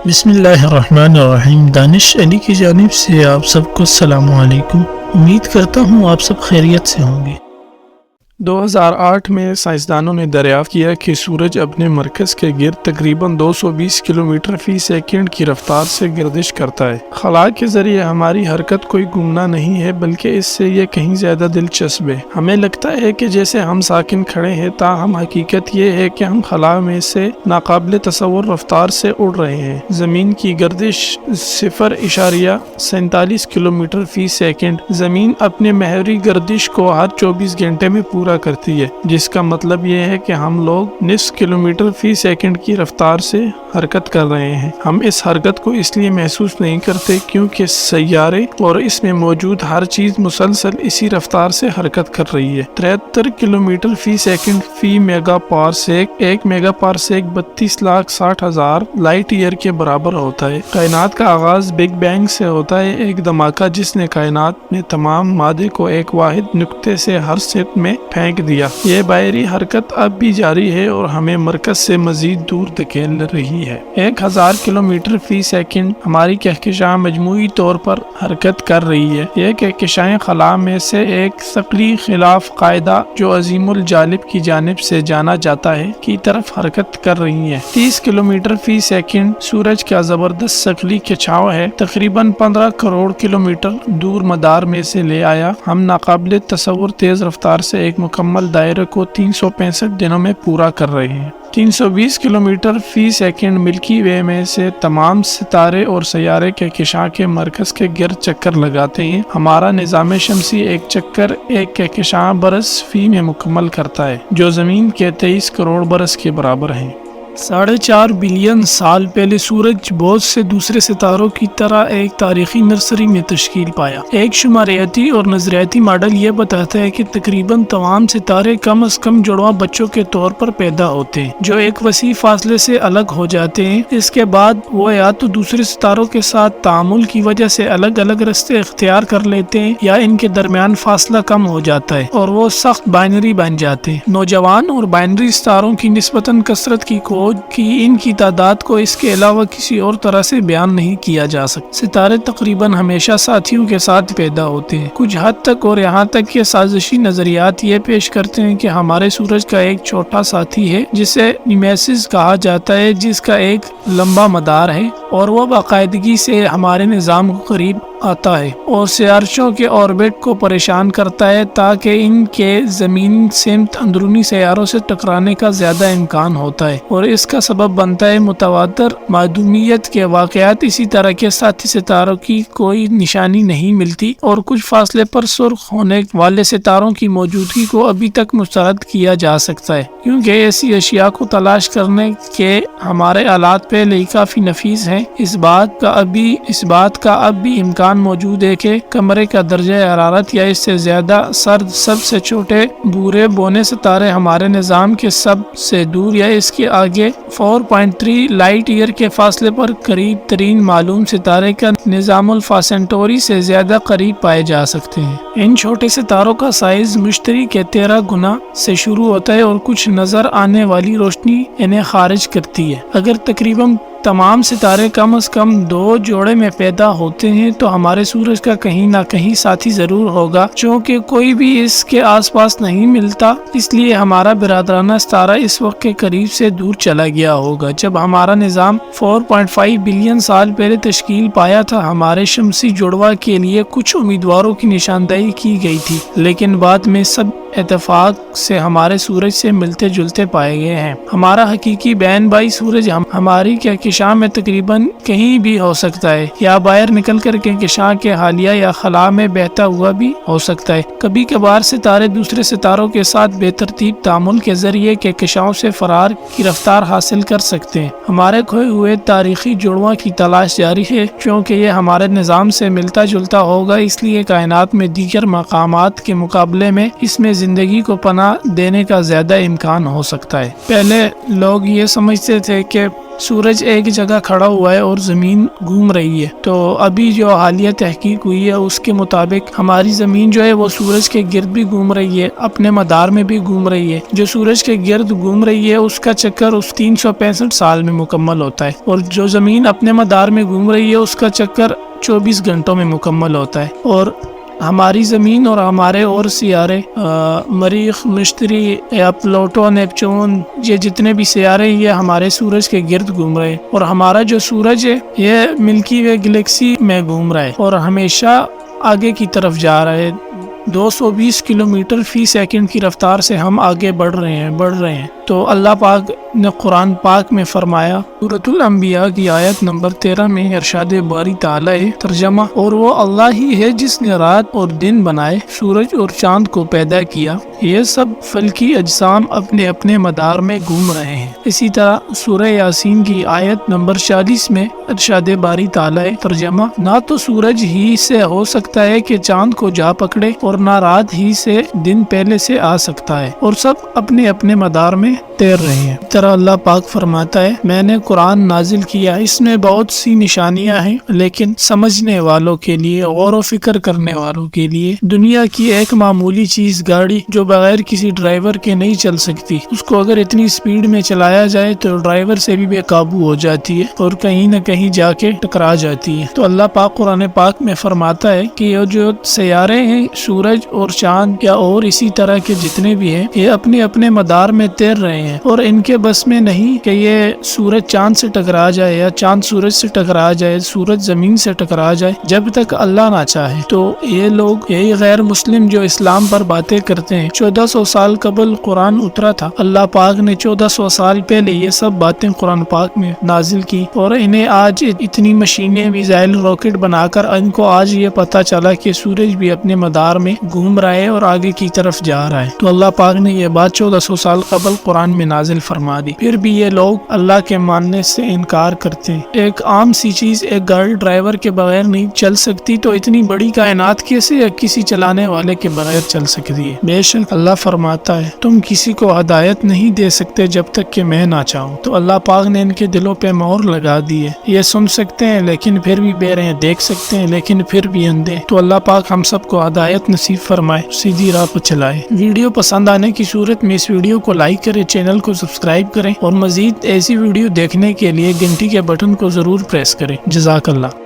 بسم اللہ الرحمن الرحیم۔ دانش علی کی جانب سے آپ سب کو السلام علیکم۔ امید کرتا ہوں آپ سب خیریت سے ہوں گے۔ 2008 میں سائنسدانوں نے دریافت کیا کہ سورج اپنے مرکز کے گرد تقریباً 220 کلومیٹر فی سیکنڈ کی رفتار سے گردش کرتا ہے۔ خلا کے ذریعے ہماری حرکت کوئی گمنام نہیں ہے، بلکہ اس سے یہ کہیں زیادہ دلچسپ ہے۔ ہمیں لگتا ہے کہ جیسے ہم ساکن کھڑے ہیں، تاہم حقیقت یہ ہے کہ ہم خلا میں سے ناقابل تصور رفتار سے اڑ رہے ہیں۔ زمین کی گردش 0.47 کلومیٹر فی سیکنڈ۔ زمین اپنے محوری گردش کو ہر 24 گھنٹے میں پورا کرتی ہے، جس کا مطلب یہ ہے کہ ہم لوگ نصف کلومیٹر فی سیکنڈ کی رفتار سے حرکت کر رہے ہیں۔ ہم اس حرکت کو اس لیے محسوس نہیں کرتے کیونکہ سیارے اور اس میں موجود ہر چیز مسلسل اسی رفتار سے حرکت کر رہی ہے۔ 73 کلومیٹر فی سیکنڈ فی میگا پارسیک۔ ایک میگا پارسیک 32,60,000 لائٹ ایئر کے برابر ہوتا ہے۔ کائنات کا آغاز بگ بینگ سے ہوتا ہے، ایک دھماکہ جس نے کائنات میں تمام مادے کو ایک واحد نقطے سے ہر سمت میں پھینک دیا۔ یہ باہری حرکت اب بھی جاری ہے اور ہمیں مرکز سے مزید دور دھکیل رہی ہے۔ 1000 کلومیٹر فی سیکنڈ ہماری کہکشاں مجموعی طور پر حرکت کر رہی ہے۔ یہ کہکشائیں خلا میں سے ایک ثقلی خلاف قاعدہ جو عظیم الجانب کی جانب سے جانا جاتا ہے کی طرف حرکت کر رہی ہیں۔ 30 کلومیٹر فی سیکنڈ سورج کا زبردست ثقلی کھچاؤ ہے، تقریباً 15 کروڑ کلومیٹر دور مدار میں سے لے آیا۔ ہم ناقابل تصور تیز رفتار سے ایک مکمل دائرے کو 365 دنوں میں پورا کر رہے ہیں۔ 320 کلومیٹر فی سیکنڈ ملکی وے میں سے تمام ستارے اور سیارے کہکشاں کے مرکز کے گرد چکر لگاتے ہیں۔ ہمارا نظام شمسی ایک چکر ایک کہکشاں برس فی میں مکمل کرتا ہے، جو زمین کے 23 کروڑ برس کے برابر ہے۔ 4.5 بلین سال پہلے سورج بہت سے دوسرے ستاروں کی طرح ایک تاریخی نرسری میں تشکیل پایا۔ ایک شماریاتی اور نظریاتی ماڈل یہ بتاتا ہے کہ تقریباً تمام ستارے کم از کم جڑواں بچوں کے طور پر پیدا ہوتے ہیں، جو ایک وسیع فاصلے سے الگ ہو جاتے ہیں۔ اس کے بعد وہ یا تو دوسرے ستاروں کے ساتھ تعامل کی وجہ سے الگ الگ راستے اختیار کر لیتے ہیں، یا ان کے درمیان فاصلہ کم ہو جاتا ہے اور وہ سخت بائنری بن جاتے ہیں۔ نوجوان اور بائنری ستاروں کی نسبتاً کثرت کی کھوج کی ان کی تعداد کو اس کے علاوہ کسی اور طرح سے بیان نہیں کیا جا سکتا۔ ستارے تقریباً ہمیشہ ساتھیوں کے ساتھ پیدا ہوتے ہیں۔ کچھ حد تک اور یہاں تک کہ سازشی نظریات یہ پیش کرتے ہیں کہ ہمارے سورج کا ایک چھوٹا ساتھی ہے جسے نیمیسس کہا جاتا ہے، جس کا ایک لمبا مدار ہے اور وہ باقاعدگی سے ہمارے نظام کو قریب آتا ہے اور سیارچوں کے آربٹ کو پریشان کرتا ہے تاکہ ان کے زمین سمت اندرونی سیاروں سے ٹکرانے کا زیادہ امکان ہوتا ہے، اور اس کا سبب بنتا ہے متواتر معدومیت کے واقعات۔ اسی طرح کے ساتھی ستاروں کی کوئی نشانی نہیں ملتی اور کچھ فاصلے پر سرخ ہونے والے ستاروں کی موجودگی کو ابھی تک مسترد کیا جا سکتا ہے، کیونکہ ایسی اشیاء کو تلاش کرنے کے ہمارے آلات پہلے ہی کافی نفیس ہیں۔ اس بات کا اب بھی امکان موجود ہے کہ کمرے کا درجہ حرارت یا اس سے زیادہ سرد سب سے چھوٹے بھورے بونے ستارے ہمارے نظام کے سب سے دور یا اس کے آگے 4.3 لائٹ ایئر کے فاصلے پر قریب ترین معلوم ستارے کا نظام الفا سینٹوری سے زیادہ قریب پائے جا سکتے ہیں۔ ان چھوٹے ستاروں کا سائز مشتری کے 13 گنا سے شروع ہوتا ہے اور کچھ نظر آنے والی روشنی انہیں خارج کرتی ہے۔ اگر تقریباً تمام ستارے کم از کم 2 جوڑے میں پیدا ہوتے ہیں تو ہمارے سورج کا کہیں نہ کہیں ساتھی ضرور ہوگا۔ چونکہ کوئی بھی اس کے آس پاس نہیں ملتا، اس لیے ہمارا برادرانہ ستارہ اس وقت کے قریب سے دور چلا گیا ہوگا۔ جب ہمارا نظام 4.5 بلین سال پہلے تشکیل پایا تھا، ہمارے شمسی جڑواں کے لیے کچھ امیدواروں کی نشاندہی کی گئی تھی، لیکن بعد میں سب اتفاق سے ہمارے سورج سے ملتے جلتے پائے گئے ہیں۔ ہمارا حقیقی بہن بھائی سورج ہماری کہکشاں میں تقریباً کہیں بھی ہو سکتا ہے، یا باہر نکل کر کہکشاں کے حالیہ یا خلا میں بہتا ہوا بھی ہو سکتا ہے۔ کبھی کبھار ستارے دوسرے ستاروں کے ساتھ بے ترتیب تعامل کے ذریعے کہکشاؤں سے فرار کی رفتار حاصل کر سکتے ہیں۔ ہمارے کھوئے ہوئے تاریخی جڑواں کی تلاش جاری ہے، چونکہ یہ ہمارے نظام سے ملتا جلتا ہوگا، اس لیے کائنات میں دیگر مقامات کے مقابلے میں اس میں زندگی کو پناہ دینے کا زیادہ امکان ہو سکتا ہے۔ پہلے لوگ یہ سمجھتے تھے کہ سورج ایک جگہ کھڑا ہوا ہے اور زمین گھوم رہی ہے۔ تو ابھی جو حالیہ تحقیق ہوئی ہے اس کے مطابق ہماری زمین جو ہے وہ سورج کے گرد بھی گھوم رہی ہے، اپنے مدار میں بھی گھوم رہی ہے۔ جو سورج کے گرد گھوم رہی ہے اس کا چکر اس 365 سال میں مکمل ہوتا ہے، اور جو زمین اپنے مدار میں گھوم رہی ہے اس کا چکر 24 گھنٹوں میں مکمل ہوتا ہے۔ اور ہماری زمین اور ہمارے اور سیارے مریخ، مشتری یا پلوٹو، نیپچون، یہ جتنے بھی سیارے یہ ہمارے سورج کے گرد گھوم رہے ہیں، اور ہمارا جو سورج ہے یہ ملکی وے گلیکسی میں گھوم رہا ہے اور ہمیشہ آگے کی طرف جا رہا ہے۔ 220 کلومیٹر فی سیکنڈ کی رفتار سے ہم آگے بڑھ رہے ہیں۔ تو اللہ پاک نے قرآن پاک میں فرمایا، سورۃ الانبیاء کی آیت نمبر 13 میں ارشاد باری تعالی ہے، ترجمہ: اور وہ اللہ ہی ہے جس نے رات اور دن بنائے، سورج اور چاند کو پیدا کیا، یہ سب فلکی اجسام اپنے اپنے مدار میں گھوم رہے ہیں۔ اسی طرح سورہ یاسین کی آیت نمبر 40 میں ارشاد باری تعالی ہے، ترجمہ: نہ تو سورج ہی سے ہو سکتا ہے کہ چاند کو جا پکڑے، اور نہ رات ہی سے دن پہلے سے آ سکتا ہے، اور سب اپنے اپنے مدار میں تیر رہے ہیں۔ اس طرح اللہ پاک فرماتا ہے، میں نے قرآن نازل کیا، اس میں بہت سی نشانیاں ہیں، لیکن سمجھنے والوں کے لیے، غور و فکر کرنے والوں کے لیے۔ دنیا کی ایک معمولی چیز، گاڑی جو بغیر کسی ڈرائیور کے نہیں چل سکتی، اس کو اگر اتنی سپیڈ میں چلایا جائے تو ڈرائیور سے بھی بے قابو ہو جاتی ہے اور کہیں نہ کہیں جا کے ٹکرا جاتی ہے۔ تو اللہ پاک قرآن پاک میں فرماتا ہے کہ یہ جو سیارے ہیں، سورج اور چاند یا اور اسی طرح کے جتنے بھی ہیں، یہ اپنے اپنے مدار میں تیر رہے ہیں، اور ان کے بس میں نہیں کہ یہ سورج چاند سے ٹکرا جائے یا چاند سورج سے ٹکرا جائے، سورج زمین سے ٹکرا جائے، جب تک اللہ نہ چاہے۔ تو یہ لوگ، یہی غیر مسلم جو اسلام پر باتیں کرتے ہیں، 1400 سال قبل قرآن اترا تھا، اللہ پاک نے 1400 سال پہلے یہ سب باتیں قرآن پاک میں نازل کی، اور انہیں آج اتنی مشینیں، میزائل، راکٹ بنا کر ان کو آج یہ پتہ چلا کہ سورج بھی اپنے مدار میں گھوم رہا ہے اور آگے کی طرف جا رہا ہے۔ تو اللہ پاک نے یہ بات 1400 سال قبل قرآن میں نازل فرما دی، پھر بھی یہ لوگ اللہ کے ماننے سے انکار کرتے ہیں۔ ایک عام سی چیز، ایک گاڑی ڈرائیور کے بغیر نہیں چل سکتی، تو اتنی بڑی کائنات کیسے کسی چلانے والے کے بغیر چل سکتی ہے؟ بے شک اللہ فرماتا ہے، تم کسی کو ہدایت نہیں دے سکتے جب تک کہ میں نہ چاہوں۔ تو اللہ پاک نے ان کے دلوں پہ مہر لگا دی ہے، یہ سن سکتے ہیں لیکن پھر بھی بہرے ہیں، دیکھ سکتے ہیں لیکن پھر بھی اندھے۔ تو اللہ پاک ہم سب کو ہدایت نصیب فرمائے، سیدھی راہ پر چلائے۔ ویڈیو پسند آنے کی صورت میں اس ویڈیو کو لائک کریں، چینل کو سبسکرائب کریں، اور مزید ایسی ویڈیو دیکھنے کے لیے گھنٹی کے بٹن کو ضرور پریس کریں۔ جزاک اللہ۔